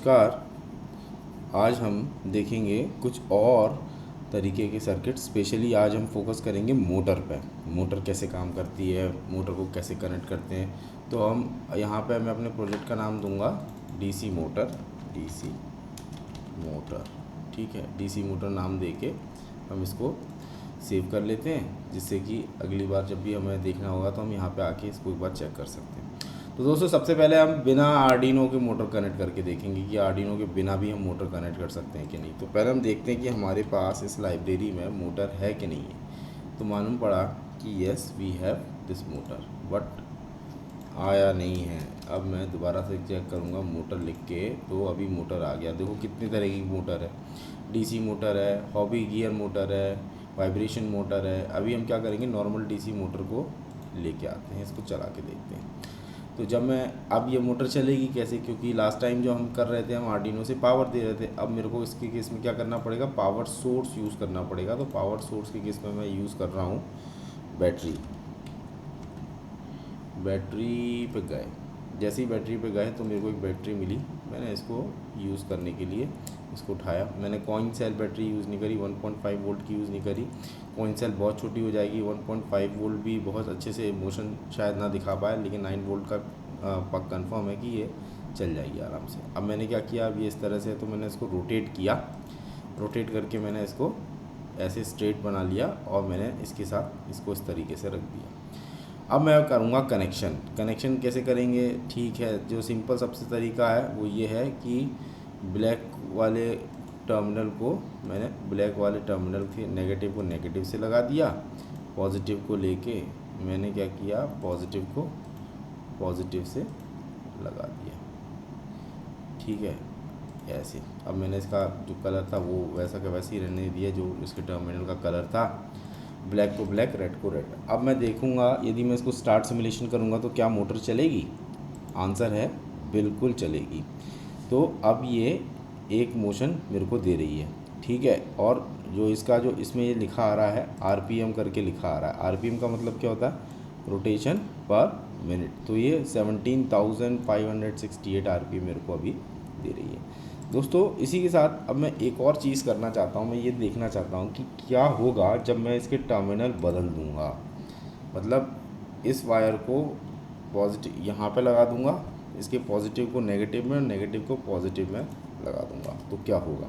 नमस्कार। आज हम देखेंगे कुछ और तरीके के सर्किट। स्पेशली आज हम फोकस करेंगे मोटर पे। मोटर कैसे काम करती है, मोटर को कैसे कनेक्ट करते हैं। तो हम यहाँ पे मैं अपने प्रोजेक्ट का नाम दूंगा डीसी मोटर। ठीक है, डीसी मोटर नाम देके हम इसको सेव कर लेते हैं, जिससे कि अगली बार जब भी हमें देखना होगा तो हम यहाँ पे आके इसको एक बार चेक कर सकते हैं। तो दोस्तों, सबसे पहले हम बिना आर्डिनो के मोटर कनेक्ट करके देखेंगे कि आर्डिनो के बिना भी हम मोटर कनेक्ट कर सकते हैं कि नहीं। तो पहले हम देखते हैं कि हमारे पास इस लाइब्रेरी में मोटर है कि नहीं है। तो मालूम पड़ा कि yes we have this motor, but आया नहीं है। अब मैं दोबारा से चेक करूँगा मोटर लिख के, तो अभी मोटर आ गया। देखो कितनी तरह की मोटर है, डीसी मोटर है, हॉबी गियर मोटर है, वाइब्रेशन मोटर है। अभी हम क्या करेंगे, नॉर्मल डीसी मोटर को लेके आते हैं, इसको चला के देखते हैं। तो जब मैं अब ये मोटर चलेगी कैसे, क्योंकि लास्ट टाइम जो हम कर रहे थे हम आर्डिनो से पावर दे रहे थे। अब मेरे को इसके केस में क्या करना पड़ेगा, पावर सोर्स यूज़ करना पड़ेगा। तो पावर सोर्स के केस में मैं यूज़ कर रहा हूँ बैटरी पे गए। जैसे ही बैटरी पे गए तो मेरे को एक बैटरी मिली। मैंने इसको यूज़ करने के लिए इसको उठाया। मैंने कॉइन सेल बैटरी यूज़ नहीं करी, 1.5 वोल्ट की यूज़ नहीं करी। कॉइन सेल बहुत छोटी हो जाएगी, 1.5 वोल्ट भी बहुत अच्छे से मोशन शायद ना दिखा पाए, लेकिन 9 वोल्ट का पक कन्फर्म है कि ये चल जाएगी आराम से। अब मैंने क्या किया, अब ये इस तरह से, तो मैंने इसको रोटेट किया। रोटेट करके मैंने इसको ऐसे स्ट्रेट बना लिया और मैंने इसके साथ इसको इस तरीके से रख दिया। अब मैं करूँगा कनेक्शन कैसे करेंगे। ठीक है, जो सिंपल सबसे तरीका है वो ये है कि ब्लैक वाले टर्मिनल के नेगेटिव को नेगेटिव से लगा दिया, पॉजिटिव को लेके मैंने क्या किया, पॉजिटिव को पॉजिटिव से लगा दिया। ठीक है, ऐसे। अब मैंने इसका जो कलर था वो वैसा का वैसे ही रहने दिया, जो इसके टर्मिनल का कलर था, ब्लैक को ब्लैक, रेड को रेड। अब मैं देखूंगा यदि मैं इसको स्टार्ट सिमुलेशन करूंगा तो क्या मोटर चलेगी। आंसर है बिल्कुल चलेगी। तो अब ये एक मोशन मेरे को दे रही है। ठीक है, और जो इसमें ये लिखा आ रहा है आरपीएम करके लिखा आ रहा है। आरपीएम का मतलब क्या होता है, रोटेशन पर मिनट। तो ये 17,568 आरपीएम मेरे को अभी दे रही है। दोस्तों, इसी के साथ अब मैं एक और चीज़ करना चाहता हूँ। मैं ये देखना चाहता हूँ कि क्या होगा जब मैं इसके टर्मिनल बदल दूँगा। मतलब इस वायर को पॉजिटिव यहाँ पे लगा दूँगा, इसके पॉजिटिव को नेगेटिव में, नेगेटिव को पॉजिटिव में लगा दूँगा, तो क्या होगा।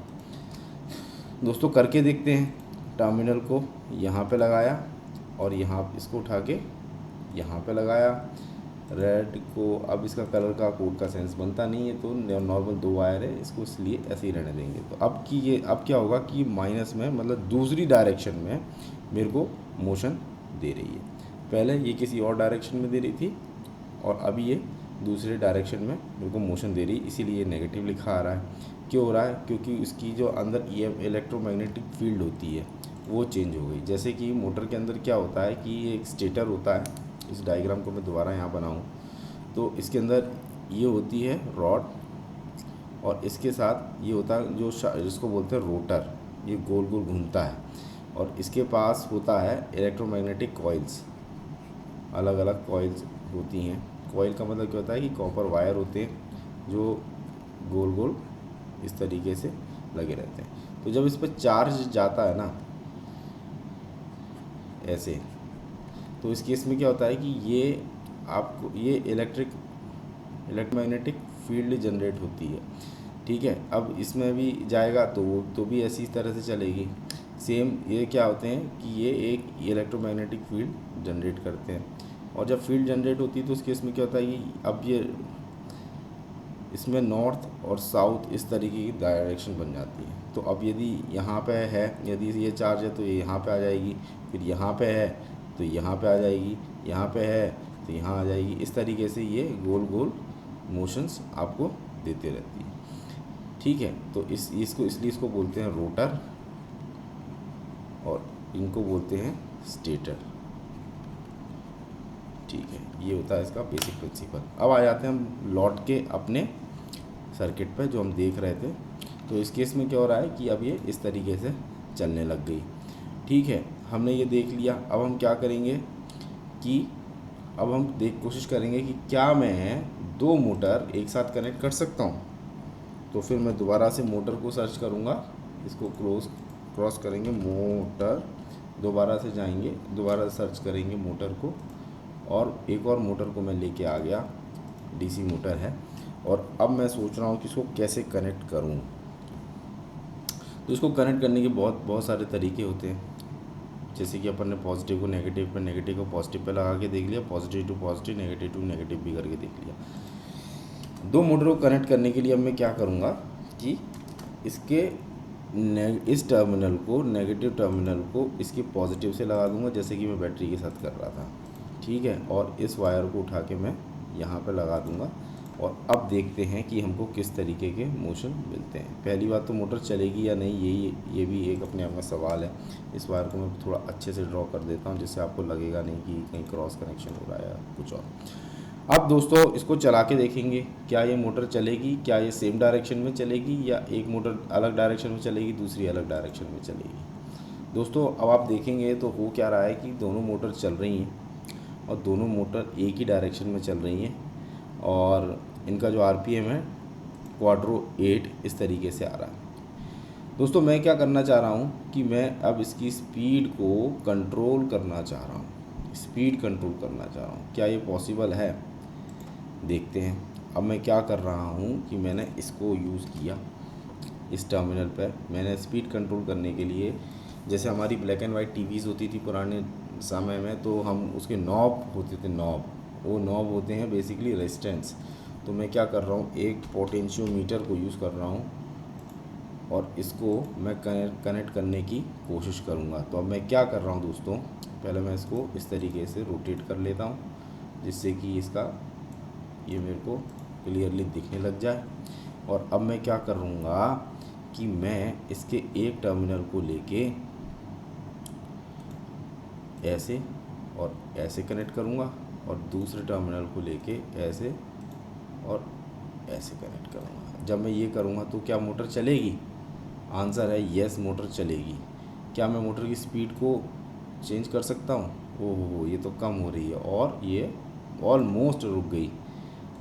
दोस्तों, करके देखते हैं। टर्मिनल को यहाँ पे लगाया और यहाँ इसको उठा के यहाँ पे लगाया, रेड को। अब इसका कलर का कोड का सेंस बनता नहीं है, तो नॉर्मल 2 वायर है, इसको इसलिए ऐसे ही रहने देंगे। तो अब क्या होगा कि माइनस में, मतलब दूसरी डायरेक्शन में मेरे को मोशन दे रही है। पहले ये किसी और डायरेक्शन में दे रही थी और अभी ये दूसरे डायरेक्शन में मेरे को मोशन दे रही है, इसीलिए नेगेटिव लिखा आ रहा है। क्यों हो रहा है, क्योंकि इसकी जो अंदर इलेक्ट्रोमैग्नेटिक फील्ड होती है वो चेंज हो गई। जैसे कि मोटर के अंदर क्या होता है कि एक स्टेटर होता है। इस डायग्राम को मैं दोबारा यहाँ बनाऊँ तो इसके अंदर ये होती है रॉड, और इसके साथ ये होता है जिसको बोलते हैं रोटर, ये गोल गोल घूमता है। और इसके पास होता है इलेक्ट्रोमैग्नेटिक कॉइल्स, अलग अलग कॉइल्स होती हैं। कॉइल का मतलब क्या होता है कि कॉपर वायर होते हैं जो गोल गोल इस तरीके से लगे रहते हैं। तो जब इस पर चार्ज जाता है ना ऐसे, तो इस केस में क्या होता है कि ये इलेक्ट्रोमैग्नेटिक फील्ड जनरेट होती है। ठीक है, अब इसमें भी जाएगा तो भी ऐसी तरह से चलेगी। सेम ये क्या होते हैं कि ये एक इलेक्ट्रोमैग्नेटिक फील्ड जनरेट करते हैं। और जब फील्ड जनरेट होती है तो इस केस में क्या होता है कि अब ये इसमें नॉर्थ और साउथ इस तरीके की डायरेक्शन बन जाती है। तो अब यदि यहाँ पे है, यदि ये चार्ज है तो ये यहाँ पे आ जाएगी, फिर यहाँ पे है तो यहाँ पे आ जाएगी, यहाँ पे है तो यहाँ आ जाएगी। इस तरीके से ये गोल गोल मोशंस आपको देते रहती है। ठीक है, तो इसलिए इसको बोलते हैं रोटर और इनको बोलते हैं स्टेटर। ठीक है, ये होता है इसका बेसिक प्रिंसिपल। अब आ जाते हैं हम लौट के अपने सर्किट पे जो हम देख रहे थे। तो इस केस में क्या हो रहा है कि अब ये इस तरीके से चलने लग गई। ठीक है, हमने ये देख लिया। अब हम क्या करेंगे कि अब हम कोशिश करेंगे कि क्या मैं 2 मोटर एक साथ कनेक्ट कर सकता हूँ। तो फिर मैं दोबारा से मोटर को सर्च करूँगा, इसको क्रॉस करेंगे मोटर, दोबारा से जाएंगे, दोबारा सर्च करेंगे मोटर को, और एक और मोटर को मैं लेके आ गया, डीसी मोटर है। और अब मैं सोच रहा हूँ कि इसको कैसे कनेक्ट करूँ। तो इसको कनेक्ट करने के बहुत सारे तरीके होते हैं, जैसे कि अपन ने पॉजिटिव को नेगेटिव पे, नेगेटिव को पॉजिटिव पे लगा के देख लिया, positive to positive, negative to negative भी करके देख लिया। दो मोटर को कनेक्ट करने के लिए अब मैं क्या करूँगा कि इसके इस टर्मिनल को, नेगेटिव टर्मिनल को इसके पॉजिटिव से लगा दूंगा, जैसे कि मैं बैटरी के साथ कर रहा था, ठीक है। और इस वायर को उठा के मैं यहाँ पे लगा दूंगा, और अब देखते हैं कि हमको किस तरीके के मोशन मिलते हैं। पहली बात तो मोटर चलेगी या नहीं, ये भी एक अपने आप में सवाल है। इस वायर को मैं थोड़ा अच्छे से ड्रॉ कर देता हूँ, जिससे आपको लगेगा नहीं कि कहीं क्रॉस कनेक्शन हो रहा है या कुछ और। अब दोस्तों इसको चला के देखेंगे, क्या ये मोटर चलेगी, क्या ये सेम डायरेक्शन में चलेगी, या एक मोटर अलग डायरेक्शन में चलेगी, दूसरी अलग डायरेक्शन में चलेगी। दोस्तों अब आप देखेंगे तो हो क्या रहा है कि दोनों मोटर चल रही हैं, और दोनों मोटर एक ही डायरेक्शन में चल रही हैं, और इनका जो आरपीएम है क्वाड्रो 8 इस तरीके से आ रहा है। दोस्तों मैं क्या करना चाह रहा हूँ कि मैं अब इसकी स्पीड को कंट्रोल करना चाह रहा हूँ, स्पीड कंट्रोल करना चाह रहा हूँ। क्या ये पॉसिबल है, देखते हैं। अब मैं क्या कर रहा हूँ कि मैंने इसको यूज़ किया, इस टर्मिनल पर मैंने स्पीड कंट्रोल करने के लिए, जैसे हमारी ब्लैक एंड वाइट टीवीज़ होती थी पुराने समय में, तो हम उसके नॉब होते थे, नॉब, वो नॉब होते हैं बेसिकली रेजिस्टेंस। तो मैं क्या कर रहा हूँ, एक पोटेंशियोमीटर को यूज़ कर रहा हूँ, और इसको मैं कनेक्ट करने की कोशिश करूँगा। तो अब मैं क्या कर रहा हूँ दोस्तों, पहले मैं इसको इस तरीके से रोटेट कर लेता हूँ, जिससे कि इसका ये मेरे को क्लियरली दिखने लग जाए। और अब मैं क्या करूँगा कि मैं इसके एक टर्मिनल को लेके ऐसे और ऐसे कनेक्ट करूँगा, और दूसरे टर्मिनल को लेके ऐसे और ऐसे कनेक्ट करूँगा। जब मैं ये करूँगा तो क्या मोटर चलेगी? आंसर है यस, मोटर चलेगी। क्या मैं मोटर की स्पीड को चेंज कर सकता हूँ? ओहो, ये तो कम हो रही है, और ये ऑलमोस्ट रुक गई।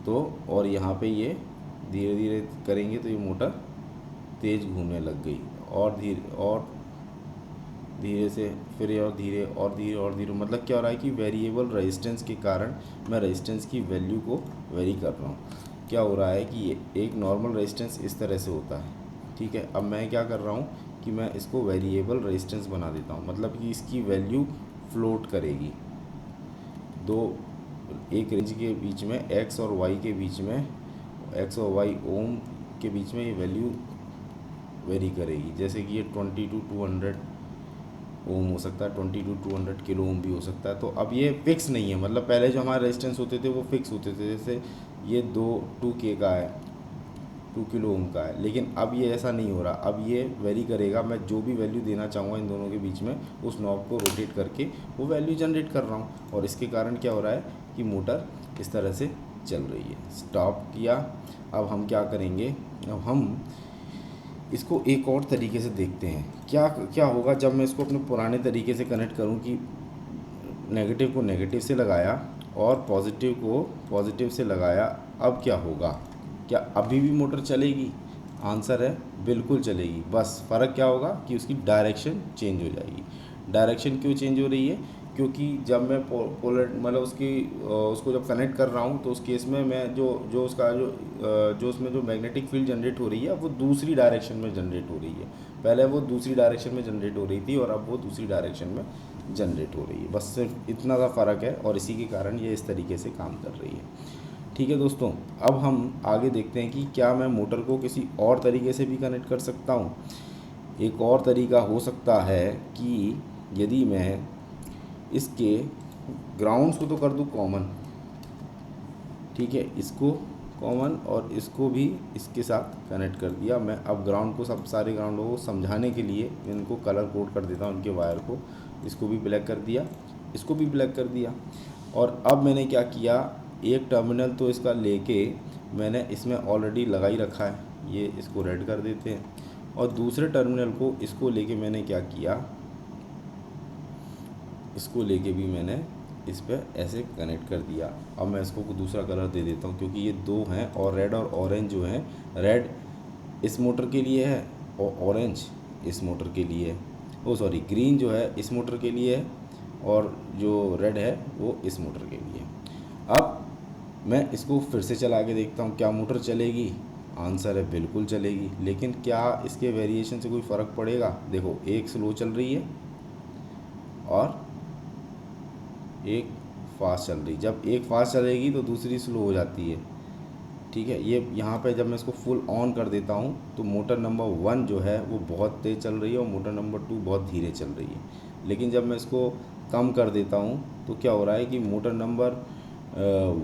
तो और यहाँ पे ये धीरे धीरे करेंगे तो ये मोटर तेज़ घूमने लग गई, और धीरे से फिर ये और धीरे और धीरे और धीरे। मतलब क्या हो रहा है कि वेरिएबल रेजिस्टेंस के कारण मैं रेजिस्टेंस की वैल्यू को वेरी कर रहा हूँ। क्या हो रहा है कि ये एक नॉर्मल रेजिस्टेंस इस तरह से होता है, ठीक है। अब मैं क्या कर रहा हूँ कि मैं इसको वेरिएबल रेजिस्टेंस बना देता हूँ, मतलब कि इसकी वैल्यू फ्लोट करेगी। एक रेंज के बीच में एक्स और वाई के बीच में, एक्स और वाई ओम के बीच में ये वैल्यू वेरी करेगी। जैसे कि ये 20 to 200 ओम हो सकता है, 20 to 200 किलो ओम भी हो सकता है। तो अब ये फिक्स नहीं है, मतलब पहले जो हमारे रेजिस्टेंस होते थे वो फिक्स होते थे, जैसे ये 2K का है, 2 किलो ओम का है। लेकिन अब ये ऐसा नहीं हो रहा, अब ये वेरी करेगा। मैं जो भी वैल्यू देना चाहूँगा इन दोनों के बीच में, उस नॉब को रोटेट करके वो वैल्यू जनरेट कर रहा हूँ, और इसके कारण क्या हो रहा है कि मोटर इस तरह से चल रही है। स्टॉप किया। अब हम क्या करेंगे, अब हम इसको एक और तरीके से देखते हैं, क्या होगा जब मैं इसको अपने पुराने तरीके से कनेक्ट करूं, कि नेगेटिव को नेगेटिव से लगाया और पॉजिटिव को पॉजिटिव से लगाया। अब क्या होगा, क्या अभी भी मोटर चलेगी? आंसर है बिल्कुल चलेगी, बस फ़र्क क्या होगा कि उसकी डायरेक्शन चेंज हो जाएगी। डायरेक्शन क्यों चेंज हो रही है? क्योंकि जब मैं पोलर मतलब उसको जब कनेक्ट कर रहा हूँ, तो उस केस में मैं जो उसमें जो मैग्नेटिक फील्ड जनरेट हो रही है, वो दूसरी डायरेक्शन में जनरेट हो रही है। पहले वो दूसरी डायरेक्शन में जनरेट हो रही थी, और अब वो दूसरी डायरेक्शन में जनरेट हो रही है। बस सिर्फ इतना सा फ़र्क है, और इसी के कारण ये इस तरीके से काम कर रही है। ठीक है दोस्तों, अब हम आगे देखते हैं कि क्या मैं मोटर को किसी और तरीके से भी कनेक्ट कर सकता हूँ। एक और तरीका हो सकता है कि यदि मैं इसके ग्राउंड्स को तो कर दूँ कॉमन, ठीक है, इसको कॉमन और इसको भी इसके साथ कनेक्ट कर दिया। मैं अब ग्राउंड को, सब सारे ग्राउंडों को समझाने के लिए इनको कलर कोड कर देता हूँ, इनके वायर को। इसको भी ब्लैक कर दिया, इसको भी ब्लैक कर दिया। और अब मैंने क्या किया, एक टर्मिनल तो इसका लेके मैंने इसमें ऑलरेडी लगा ही रखा है, ये इसको रेड कर देते हैं। और दूसरे टर्मिनल को इसको लेके मैंने क्या किया, इसको लेके भी मैंने इस पर ऐसे कनेक्ट कर दिया। अब मैं इसको दूसरा कलर दे देता हूँ, क्योंकि ये दो हैं, और रेड और ऑरेंज जो है, रेड इस मोटर के लिए है और ऑरेंज इस मोटर के लिए है, ओ सॉरी ग्रीन जो है इस मोटर के लिए है और जो रेड है वो इस मोटर के लिए है। अब मैं इसको फिर से चला के देखता हूँ क्या मोटर चलेगी। आंसर है बिल्कुल चलेगी, लेकिन क्या इसके वेरिएशन से कोई फ़र्क पड़ेगा। देखो एक स्लो चल रही है और एक फास्ट चल रही। जब एक फास्ट चलेगी तो दूसरी स्लो हो जाती है, ठीक है। ये यहाँ पे जब मैं इसको फुल ऑन कर देता हूँ तो मोटर नंबर 1 जो है वो बहुत तेज़ चल रही है और मोटर नंबर 2 बहुत धीरे चल रही है। लेकिन जब मैं इसको कम कर देता हूँ तो क्या हो रहा है कि मोटर नंबर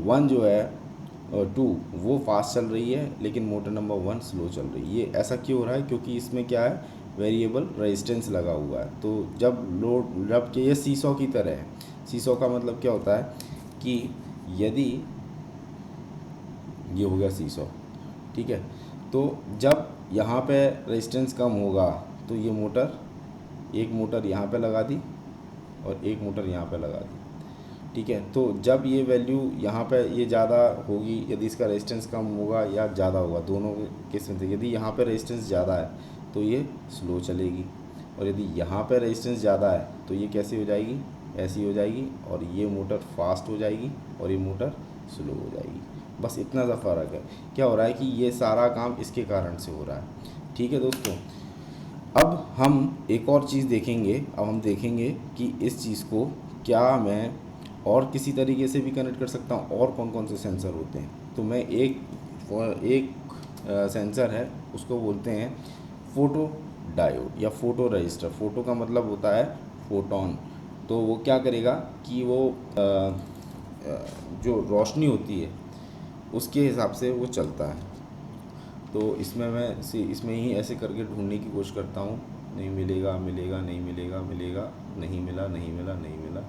1 जो है 2 वो फास्ट चल रही है, लेकिन मोटर नंबर 1 स्लो चल रही है। ये ऐसा क्यों हो रहा है, क्योंकि इसमें क्या है वेरिएबल रेजिस्टेंस लगा हुआ है। तो जब लोड जब कि ये सीसॉ की तरह है। सीसॉ का मतलब क्या होता है कि यदि ये हो गया सीसॉ, ठीक है। तो जब यहाँ पे रेजिस्टेंस कम होगा तो ये मोटर एक मोटर यहाँ पे लगा दी और एक मोटर यहाँ पे लगा दी, ठीक है। तो जब ये वैल्यू यहाँ पे ये ज़्यादा होगी, यदि इसका रेजिस्टेंस कम होगा या ज़्यादा होगा, दोनों केस में थे। यदि यहाँ पे रेजिस्टेंस ज़्यादा है तो ये स्लो चलेगी, और यदि यहाँ पे रेजिस्टेंस ज़्यादा है तो ये कैसे हो जाएगी, ऐसी हो जाएगी, और ये मोटर फास्ट हो जाएगी और ये मोटर स्लो हो जाएगी। बस इतना सा फ़र्क है। क्या हो रहा है कि ये सारा काम इसके कारण से हो रहा है, ठीक है दोस्तों। अब हम एक और चीज़ देखेंगे। अब हम देखेंगे कि इस चीज़ को क्या मैं और किसी तरीके से भी कनेक्ट कर सकता हूँ, और कौन कौन से सेंसर होते हैं। तो मैं एक सेंसर है उसको बोलते हैं फोटो डायोड या फोटो रजिस्टर। फोटो का मतलब होता है फोटोन। तो वो क्या करेगा कि वो जो रोशनी होती है उसके हिसाब से वो चलता है। तो इसमें मैं इसमें ही ऐसे करके ढूंढने की कोशिश करता हूँ, नहीं मिलेगा, मिलेगा, नहीं मिलेगा, मिलेगा, नहीं मिला, नहीं मिला, नहीं मिला।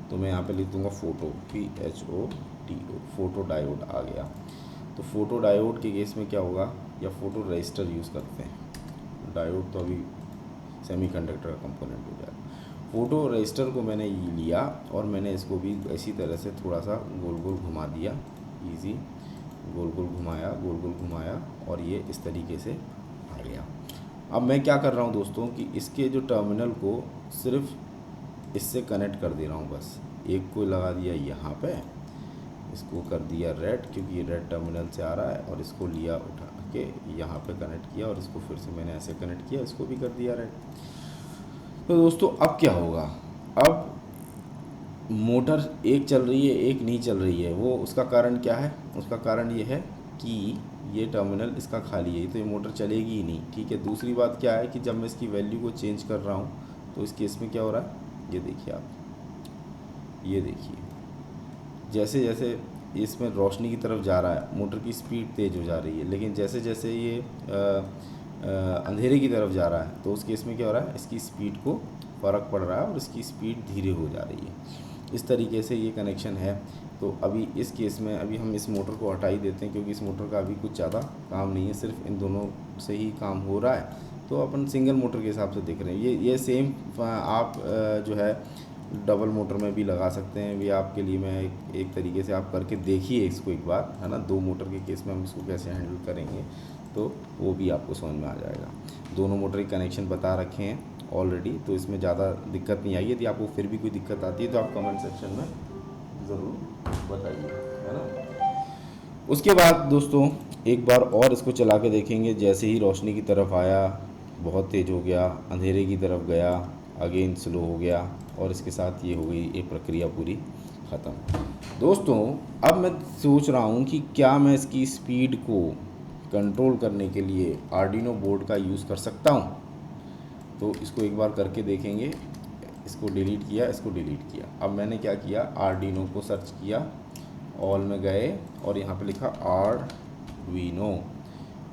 तो मैं यहाँ पे लिख दूँगा फोटो, PHOTO, फोटो डायोड आ गया। तो फोटो डायोड के केस में क्या होगा, या फोटो रजिस्टर यूज़ करते हैं। डायोड तो अभी सेमीकंडक्टर का कंपोनेंट हो जाएगा। फोटो रजिस्टर को मैंने लिया और मैंने इसको भी इसी तरह से थोड़ा सा गोल गोल घुमा दिया, इजी गोल गोल घुमाया, गोल गोल घुमाया, और ये इस तरीके से आ गया। अब मैं क्या कर रहा हूँ दोस्तों कि इसके जो टर्मिनल को सिर्फ इससे कनेक्ट कर दे रहा हूँ। बस एक को लगा दिया यहाँ पे, इसको कर दिया रेड क्योंकि ये रेड टर्मिनल से आ रहा है, और इसको लिया उठा के यहाँ पे कनेक्ट किया, और इसको फिर से मैंने ऐसे कनेक्ट किया, इसको भी कर दिया रेड। तो दोस्तों अब क्या होगा, अब मोटर एक चल रही है एक नहीं चल रही है। वो उसका कारण क्या है, उसका कारण ये है कि ये टर्मिनल इसका खाली है, तो ये मोटर चलेगी ही नहीं, ठीक है। दूसरी बात क्या है कि जब मैं इसकी वैल्यू को चेंज कर रहा हूँ तो इस केस में क्या हो रहा है, ये देखिए आप, ये देखिए जैसे जैसे इसमें रोशनी की तरफ जा रहा है मोटर की स्पीड तेज़ हो जा रही है, लेकिन जैसे जैसे ये अंधेरे की तरफ जा रहा है तो उस केस में क्या हो रहा है, इसकी स्पीड को फ़र्क पड़ रहा है और इसकी स्पीड धीरे हो जा रही है। इस तरीके से ये कनेक्शन है। तो अभी इस केस में अभी हम इस मोटर को हटा ही देते हैं, क्योंकि इस मोटर का अभी कुछ ज़्यादा काम नहीं है, सिर्फ इन दोनों से ही काम हो रहा है। तो अपन सिंगल मोटर के हिसाब से देख रहे हैं। ये सेम आप जो है डबल मोटर में भी लगा सकते हैं। भी आपके लिए मैं एक तरीके से आप करके देखिए इसको एक बार, है ना। 2 मोटर के केस में हम इसको कैसे हैंडल करेंगे तो वो भी आपको समझ में आ जाएगा। दोनों मोटर के कनेक्शन बता रखे हैं ऑलरेडी, तो इसमें ज़्यादा दिक्कत नहीं आई। यदि आपको फिर भी कोई दिक्कत आती है तो आप कमेंट सेक्शन में ज़रूर बताइए, है ना। उसके बाद दोस्तों एक बार और इसको चला के देखेंगे। जैसे ही रोशनी की तरफ आया बहुत तेज़ हो गया, अंधेरे की तरफ गया अगेन स्लो हो गया, और इसके साथ ये हो गई ये प्रक्रिया पूरी ख़त्म। दोस्तों अब मैं सोच रहा हूँ कि क्या मैं इसकी स्पीड को कंट्रोल करने के लिए आर्डिनो बोर्ड का यूज़ कर सकता हूँ। तो इसको एक बार करके देखेंगे। इसको डिलीट किया, इसको डिलीट किया। अब मैंने क्या किया, आर्डिनो को सर्च किया, ऑल में गए और यहाँ पे लिखा आर्डुइनो।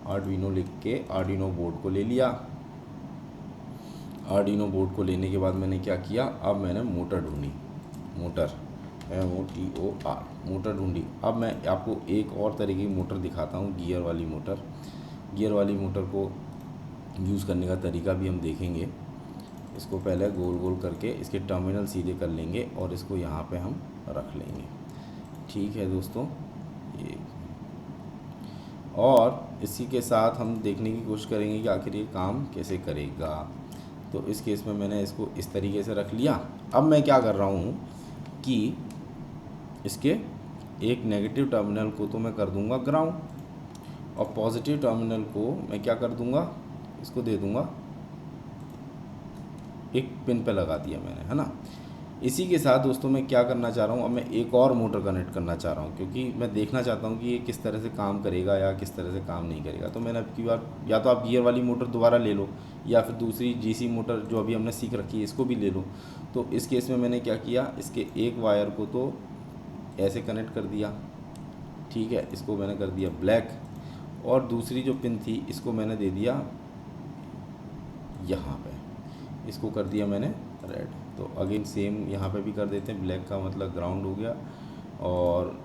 आर्डुइनो लिख के आर्डिनो बोर्ड को ले लिया। आर्डिनो बोर्ड को लेने के बाद मैंने क्या किया, अब मैंने मोटर ढूंढी, मोटर MOTOR मोटर ढूंढी। अब मैं आपको एक और तरीके की मोटर दिखाता हूँ, गियर वाली मोटर। गियर वाली मोटर को यूज़ करने का तरीका भी हम देखेंगे। इसको पहले गोल गोल करके इसके टर्मिनल सीधे कर लेंगे और इसको यहाँ पे हम रख लेंगे, ठीक है दोस्तों। ये और इसी के साथ हम देखने की कोशिश करेंगे कि आखिर ये काम कैसे करेगा। तो इस केस में मैंने इसको इस तरीके से रख लिया। अब मैं क्या कर रहा हूँ कि इसके एक नेगेटिव टर्मिनल को तो मैं कर दूंगा ग्राउंड और पॉजिटिव टर्मिनल को मैं क्या कर दूंगा, इसको दे दूंगा एक पिन पे लगा दिया मैंने, है ना। इसी के साथ दोस्तों मैं क्या करना चाह रहा हूँ, अब मैं एक और मोटर कनेक्ट करना चाह रहा हूँ क्योंकि मैं देखना चाहता हूँ कि ये किस तरह से काम करेगा या किस तरह से काम नहीं करेगा। तो मैंने अब की बार या तो आप गियर वाली मोटर दोबारा ले लो या फिर दूसरी जीसी मोटर जो अभी हमने सीख रखी है इसको भी ले लो। तो इस केस में मैंने क्या किया, इसके एक वायर को तो ऐसे कनेक्ट कर दिया, ठीक है, इसको मैंने कर दिया ब्लैक, और दूसरी जो पिन थी इसको मैंने दे दिया यहाँ पे, इसको कर दिया मैंने रेड। तो अगेन सेम यहाँ पे भी कर देते हैं, ब्लैक का मतलब ग्राउंड हो गया और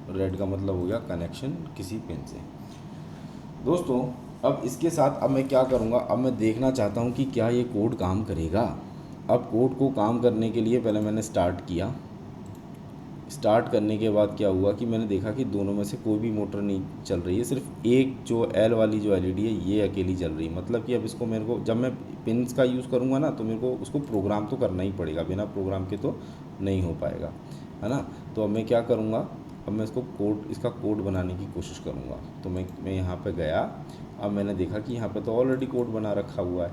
रेड का मतलब हो गया कनेक्शन किसी पिन से। दोस्तों अब इसके साथ अब मैं क्या करूँगा, अब मैं देखना चाहता हूँ कि क्या ये कोड काम करेगा। अब कोड को काम करने के लिए पहले मैंने स्टार्ट किया। स्टार्ट करने के बाद क्या हुआ कि मैंने देखा कि दोनों में से कोई भी मोटर नहीं चल रही है, सिर्फ एक जो एल वाली जो एलईडी है ये अकेली चल रही है। मतलब कि अब इसको मेरे को जब मैं पिन्स का यूज़ करूँगा ना तो मेरे को उसको प्रोग्राम तो करना ही पड़ेगा, बिना प्रोग्राम के तो नहीं हो पाएगा, है ना। तो अब मैं क्या करूँगा, अब मैं इसका कोड बनाने की कोशिश करूँगा। तो मैं यहाँ पर गया, अब मैंने देखा कि यहाँ पर तो ऑलरेडी कोड बना रखा हुआ है,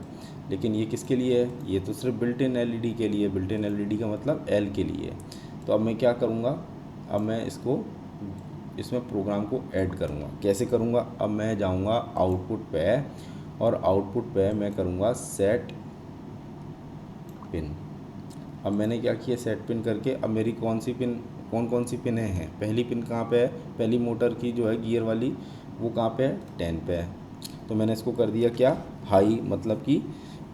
लेकिन ये किसके लिए है, ये तो सिर्फ बिल्ट इन एलईडी के लिए, बिल्ट इन एलईडी का मतलब एल के लिए है। तो अब मैं क्या करूँगा, अब मैं इसमें प्रोग्राम को ऐड करूँगा। कैसे करूँगा, अब मैं जाऊँगा आउटपुट पे और आउटपुट पे मैं करूँगा सेट पिन। अब मैंने क्या किया, सेट पिन करके अब मेरी कौन कौन सी पिन है, पहली पिन कहाँ पे है, पहली मोटर की जो है गियर वाली वो कहाँ पे है, 10 पे है। तो मैंने इसको कर दिया क्या, हाई, मतलब कि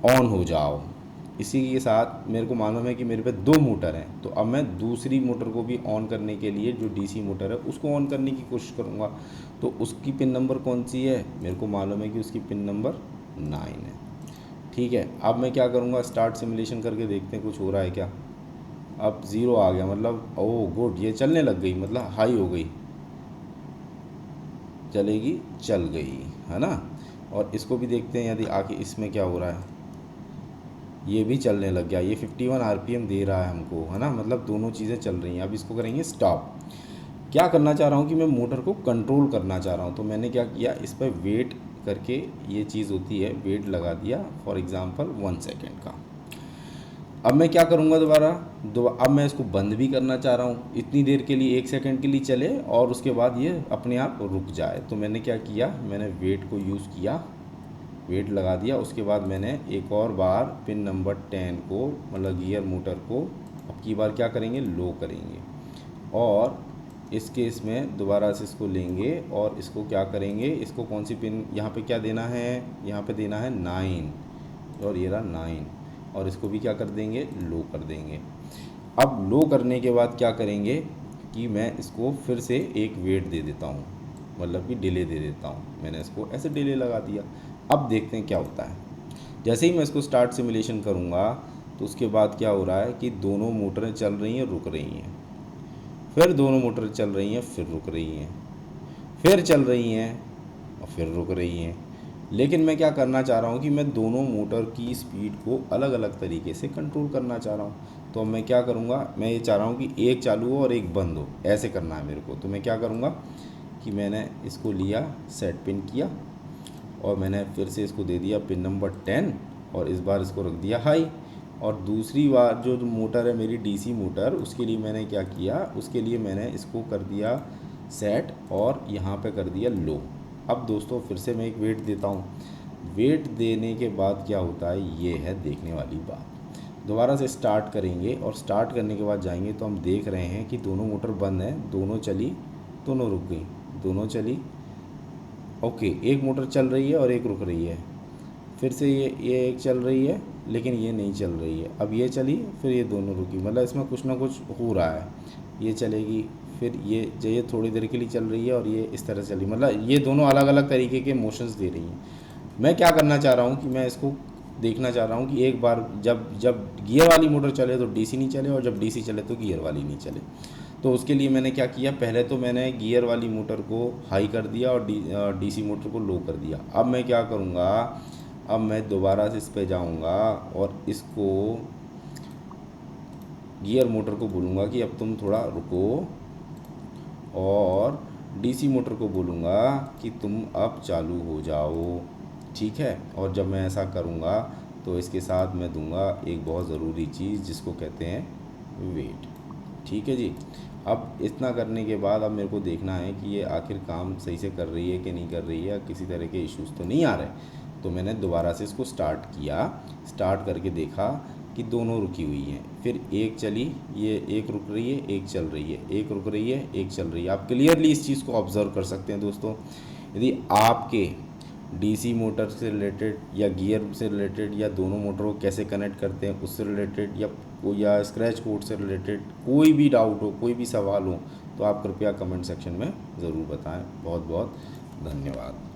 ऑन हो जाओ। इसी के साथ मेरे को मालूम है कि मेरे पे 2 मोटर हैं, तो अब मैं दूसरी मोटर को भी ऑन करने के लिए जो डीसी मोटर है उसको ऑन करने की कोशिश करूँगा। तो उसकी पिन नंबर कौन सी है, मेरे को मालूम है कि उसकी पिन नंबर 9 है, ठीक है। अब मैं क्या करूँगा, स्टार्ट सिमुलेशन करके देखते हैं कुछ हो रहा है क्या। अब 0 आ गया, मतलब ओह गुड, ये चलने लग गई, मतलब हाई हो गई, चलेगी, चल गई, है ना। और इसको भी देखते हैं यदि आके इसमें क्या हो रहा है, ये भी चलने लग गया, ये 51 आरपीएम दे रहा है हमको, है ना, मतलब दोनों चीज़ें चल रही हैं। अब इसको करेंगे स्टॉप। क्या करना चाह रहा हूँ कि मैं मोटर को कंट्रोल करना चाह रहा हूँ। तो मैंने क्या किया, इस पर वेट करके ये चीज़ होती है, वेट लगा दिया फॉर एग्ज़ाम्पल 1 सेकेंड का। अब मैं क्या करूँगा दोबारा, अब मैं इसको बंद भी करना चाह रहा हूँ, इतनी देर के लिए 1 सेकेंड के लिए चले और उसके बाद ये अपने आप रुक जाए। तो मैंने क्या किया, मैंने वेट को यूज़ किया, वेट लगा दिया। उसके बाद मैंने एक और बार पिन नंबर 10 को, मतलब गियर मोटर को, अब की बार क्या करेंगे, लो करेंगे और इस केस में दोबारा से इसको लेंगे और इसको क्या करेंगे, इसको कौन सी पिन यहाँ पे क्या देना है, यहाँ पे देना है 9 और ये रहा 9, और इसको भी क्या कर देंगे, लो कर देंगे। अब लो करने के बाद क्या करेंगे कि मैं इसको फिर से एक वेट दे देता हूँ, मतलब कि डिले दे देता हूँ। मैंने इसको ऐसे डिले लगा दिया। अब देखते हैं क्या होता है। जैसे ही मैं इसको स्टार्ट सिमुलेशन करूँगा तो उसके बाद क्या हो रहा है कि दोनों मोटरें चल रही हैं, रुक रही हैं, फिर दोनों मोटरें चल रही हैं, फिर रुक रही हैं, फिर चल रही हैं और फिर रुक रही हैं। लेकिन मैं क्या करना चाह रहा हूँ कि मैं दोनों मोटर की स्पीड को अलग अलग तरीके से कंट्रोल करना चाह रहा हूँ। तो मैं क्या करूँगा, मैं ये चाह रहा हूँ कि एक चालू हो और एक बंद हो, ऐसे करना है मेरे को। तो मैं क्या करूँगा कि मैंने इसको लिया, सेट पिन किया और मैंने फिर से इसको दे दिया पिन नंबर 10 और इस बार इसको रख दिया हाई। और दूसरी बार जो मोटर है मेरी डीसी मोटर, उसके लिए मैंने क्या किया, उसके लिए मैंने इसको कर दिया सेट और यहाँ पे कर दिया लो। अब दोस्तों फिर से मैं एक वेट देता हूँ। वेट देने के बाद क्या होता है, ये है देखने वाली बात। दोबारा से स्टार्ट करेंगे और स्टार्ट करने के बाद जाएंगे तो हम देख रहे हैं कि दोनों मोटर बंद है, दोनों चली, दोनों रुक गई, दोनों चली, ओके, एक मोटर चल रही है और एक रुक रही है। फिर से ये एक चल रही है लेकिन ये नहीं चल रही है। अब ये चली, फिर ये दोनों रुकी, मतलब इसमें कुछ ना कुछ हो रहा है। ये चलेगी, फिर ये थोड़ी देर के लिए चल रही है और ये इस तरह चली, मतलब ये दोनों अलग अलग तरीके के मोशंस दे रही हैं। मैं क्या करना चाह रहा हूँ कि मैं इसको देखना चाह रहा हूँ कि एक बार जब गियर वाली मोटर चले तो डीसी नहीं चले और जब डीसी चले तो गियर वाली नहीं चले। तो उसके लिए मैंने क्या किया, पहले तो मैंने गियर वाली मोटर को हाई कर दिया और डीसी मोटर को लो कर दिया। अब मैं क्या करूँगा, अब मैं दोबारा से इस पे जाऊँगा और इसको गियर मोटर को बोलूँगा कि अब तुम थोड़ा रुको, और डीसी मोटर को बोलूँगा कि तुम अब चालू हो जाओ। ठीक है, और जब मैं ऐसा करूँगा तो इसके साथ मैं दूंगा एक बहुत ज़रूरी चीज़ जिसको कहते हैं वेट। ठीक है जी। अब इतना करने के बाद अब मेरे को देखना है कि ये आखिर काम सही से कर रही है कि नहीं कर रही है, किसी तरह के इश्यूज़ तो नहीं आ रहे। तो मैंने दोबारा से इसको स्टार्ट किया, स्टार्ट करके देखा कि दोनों रुकी हुई हैं। फिर एक चली, ये एक रुक रही है, एक चल रही है, एक रुक रही है, एक चल रही है। आप क्लियरली इस चीज़ को ऑब्ज़र्व कर सकते हैं दोस्तों। यदि आपके डीसी मोटर से रिलेटेड या गियर से रिलेटेड या दोनों मोटरों को कैसे कनेक्ट करते हैं उससे रिलेटेड या स्क्रैच कोड से रिलेटेड कोई भी डाउट हो, कोई भी सवाल हो, तो आप कृपया कमेंट सेक्शन में ज़रूर बताएं। बहुत बहुत धन्यवाद।